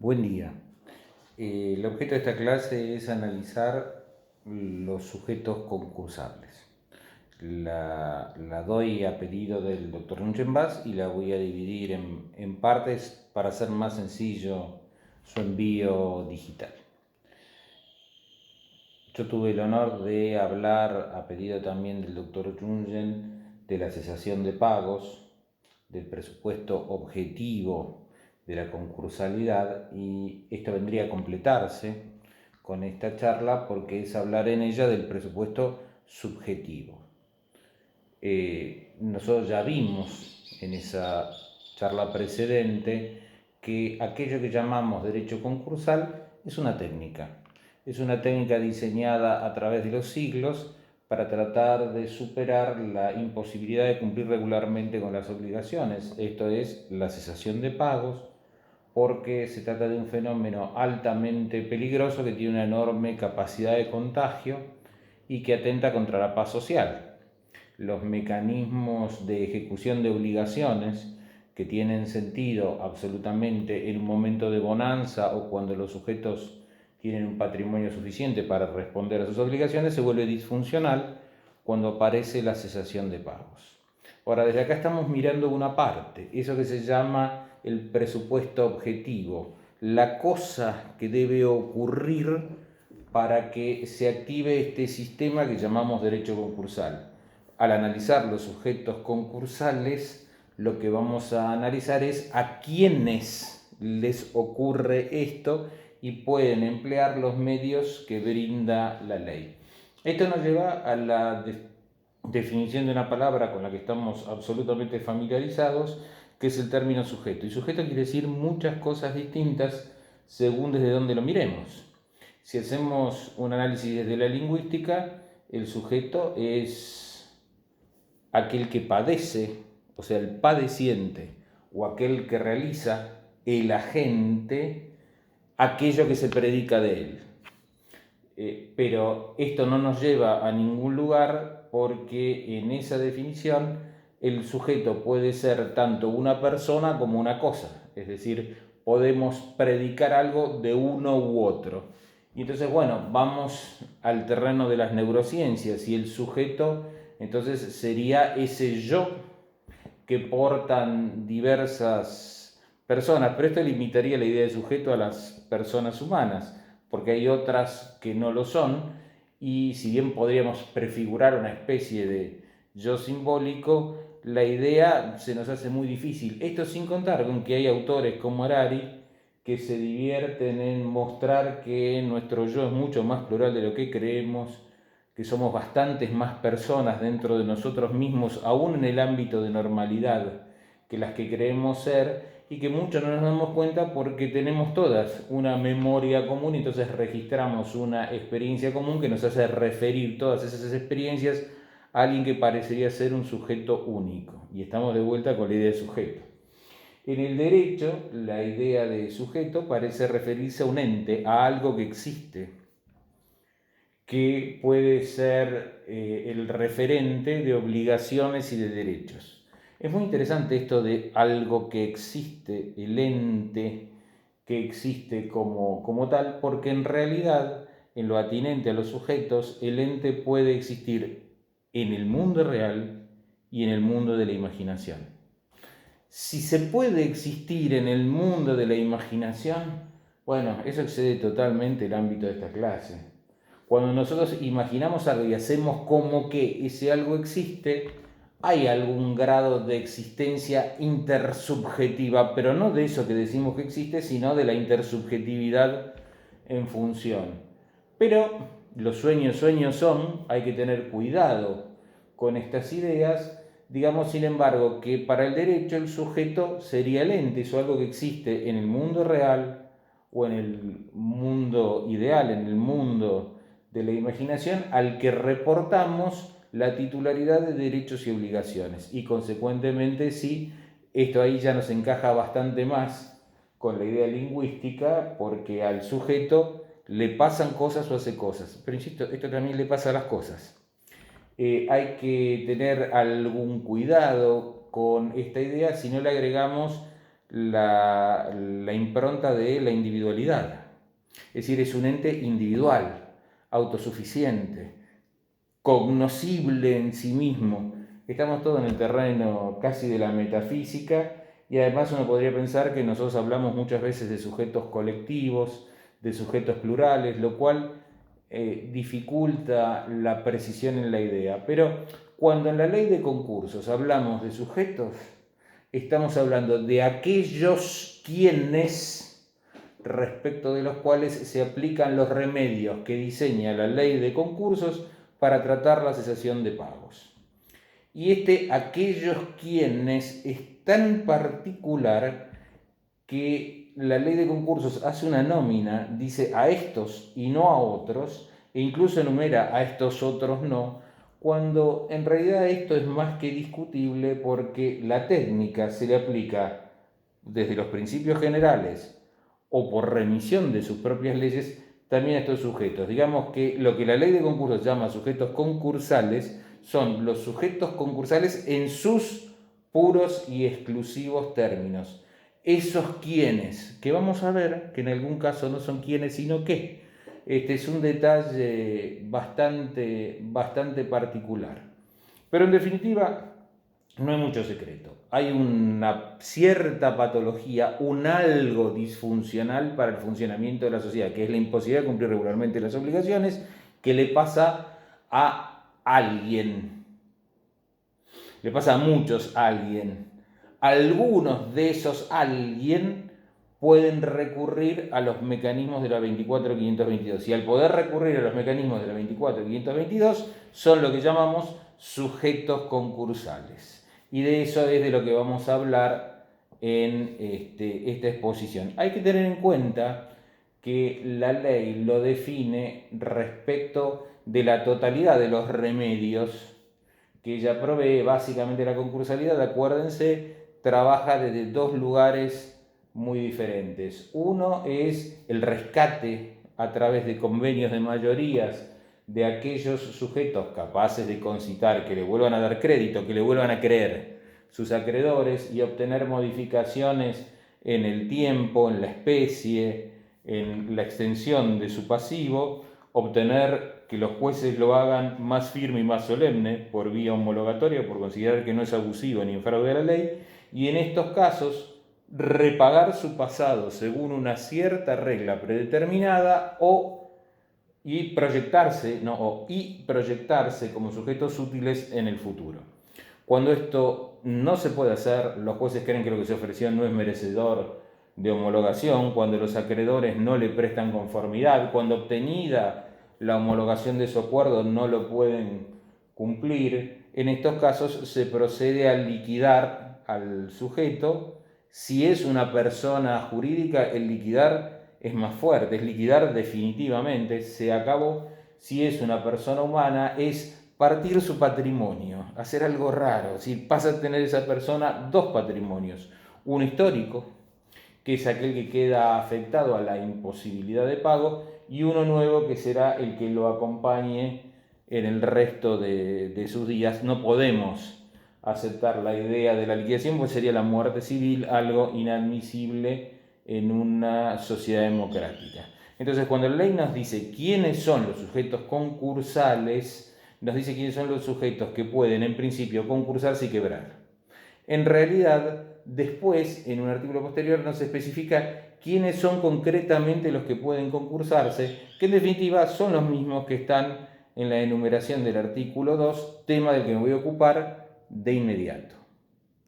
Buen día. El objeto de esta clase es analizar los sujetos concursables. La doy a pedido del doctor Nunchenbas y la voy a dividir en partes para hacer más sencillo su envío digital. Yo tuve el honor de hablar a pedido también del doctor Jungen de la cesación de pagos, del presupuesto objetivo de la concursalidad, y esto vendría a completarse con esta charla porque es hablar en ella del presupuesto subjetivo. Nosotros ya vimos en esa charla precedente que aquello que llamamos derecho concursal es una técnica. Es una técnica diseñada a través de los siglos para tratar de superar la imposibilidad de cumplir regularmente con las obligaciones. Esto es la cesación de pagos, porque se trata de un fenómeno altamente peligroso que tiene una enorme capacidad de contagio y que atenta contra la paz social. Los mecanismos de ejecución de obligaciones que tienen sentido absolutamente en un momento de bonanza o cuando los sujetos tienen un patrimonio suficiente para responder a sus obligaciones, se vuelve disfuncional cuando aparece la cesación de pagos. Ahora, desde acá estamos mirando una parte, eso que se llama el presupuesto objetivo, la cosa que debe ocurrir para que se active este sistema que llamamos derecho concursal. Al analizar los sujetos concursales, lo que vamos a analizar es a quiénes les ocurre esto y pueden emplear los medios que brinda la ley. Esto nos lleva a la definición de una palabra con la que estamos absolutamente familiarizados, que es el término sujeto. Y sujeto quiere decir muchas cosas distintas según desde dónde lo miremos. Si hacemos un análisis desde la lingüística, el sujeto es aquel que padece, o sea, el padeciente, o aquel que realiza, el agente, aquello que se predica de él. Pero esto no nos lleva a ningún lugar porque en esa definición el sujeto puede ser tanto una persona como una cosa, es decir, podemos predicar algo de uno u otro. Y entonces, bueno, vamos al terreno de las neurociencias y el sujeto entonces sería ese yo que portan diversas personas, pero esto limitaría la idea de sujeto a las personas humanas, porque hay otras que no lo son, y si bien podríamos prefigurar una especie de yo simbólico, la idea se nos hace muy difícil. Esto sin contar con que hay autores como Harari que se divierten en mostrar que nuestro yo es mucho más plural de lo que creemos, que somos bastantes más personas dentro de nosotros mismos, aún en el ámbito de normalidad, que las que creemos ser, y que muchos no nos damos cuenta porque tenemos todas una memoria común y entonces registramos una experiencia común que nos hace referir todas esas experiencias a alguien que parecería ser un sujeto único. Y estamos de vuelta con la idea de sujeto. En el derecho, la idea de sujeto parece referirse a un ente, a algo que existe, que puede ser el referente de obligaciones y de derechos. Es muy interesante esto de algo que existe, el ente que existe como tal, porque en realidad, en lo atinente a los sujetos, el ente puede existir en el mundo real y en el mundo de la imaginación. Si se puede existir en el mundo de la imaginación, bueno, eso excede totalmente el ámbito de esta clase. Cuando nosotros imaginamos algo y hacemos como que ese algo existe, hay algún grado de existencia intersubjetiva, pero no de eso que decimos que existe, sino de la intersubjetividad en función. Pero los sueños son, hay que tener cuidado con estas ideas. Digamos, sin embargo, que para el derecho el sujeto sería el ente, eso algo que existe en el mundo real o en el mundo ideal, en el mundo de la imaginación, al que reportamos la titularidad de derechos y obligaciones. Y consecuentemente, sí, esto ahí ya nos encaja bastante más con la idea lingüística, porque al sujeto le pasan cosas o hace cosas. Pero insisto, esto también le pasa a las cosas. Hay que tener algún cuidado con esta idea si no le agregamos la impronta de la individualidad. Es decir, es un ente individual, autosuficiente, cognoscible en sí mismo. Estamos todos en el terreno casi de la metafísica, y además uno podría pensar que nosotros hablamos muchas veces de sujetos colectivos, de sujetos plurales, lo cual dificulta la precisión en la idea. Pero cuando en la ley de concursos hablamos de sujetos, estamos hablando de aquellos quienes respecto de los cuales se aplican los remedios que diseña la ley de concursos para tratar la cesación de pagos. Y aquellos quienes es tan particular que la ley de concursos hace una nómina, dice a estos y no a otros, e incluso enumera a estos otros no, cuando en realidad esto es más que discutible porque la técnica se le aplica desde los principios generales o por remisión de sus propias leyes también a estos sujetos. Digamos que lo que la ley de concursos llama sujetos concursales son los sujetos concursales en sus puros y exclusivos términos. Esos quienes, que vamos a ver que en algún caso no son quienes, sino que. Este es un detalle bastante particular. Pero en definitiva, no hay mucho secreto. Hay una cierta patología, un algo disfuncional para el funcionamiento de la sociedad, que es la imposibilidad de cumplir regularmente las obligaciones, que le pasa a alguien. Le pasa a muchos alguien. Algunos de esos alguien pueden recurrir a los mecanismos de la 24.522. Y al poder recurrir a los mecanismos de la 24.522 son lo que llamamos sujetos concursales. Y de eso es de lo que vamos a hablar en esta exposición. Hay que tener en cuenta que la ley lo define respecto de la totalidad de los remedios que ella provee. Básicamente la concursalidad, acuérdense, trabaja desde dos lugares muy diferentes. Uno es el rescate a través de convenios de mayorías de aquellos sujetos capaces de concitar que le vuelvan a dar crédito, que le vuelvan a creer sus acreedores y obtener modificaciones en el tiempo, en la especie, en la extensión de su pasivo, obtener que los jueces lo hagan más firme y más solemne por vía homologatoria, por considerar que no es abusivo ni en fraude a la ley, y en estos casos repagar su pasado según una cierta regla predeterminada y proyectarse como sujetos útiles en el futuro. Cuando esto no se puede hacer, los jueces creen que lo que se ofreció no es merecedor de homologación, cuando los acreedores no le prestan conformidad, cuando obtenida la homologación de su acuerdo no lo pueden cumplir, en estos casos se procede a liquidar al sujeto. Si es una persona jurídica, el liquidar es más fuerte, es liquidar definitivamente, se acabó. Si es una persona humana, es partir su patrimonio, hacer algo raro, es decir, pasa a tener esa persona dos patrimonios, uno histórico, que es aquel que queda afectado a la imposibilidad de pago, y uno nuevo que será el que lo acompañe en el resto de sus días. No podemos aceptar la idea de la liquidación, pues sería la muerte civil, algo inadmisible en una sociedad democrática. Entonces, cuando la ley nos dice quiénes son los sujetos concursales, nos dice quiénes son los sujetos que pueden, en principio, concursarse y quebrar. En realidad, después, en un artículo posterior, nos especifica quiénes son concretamente los que pueden concursarse, que en definitiva son los mismos que están en la enumeración del artículo 2, tema del que me voy a ocupar de inmediato.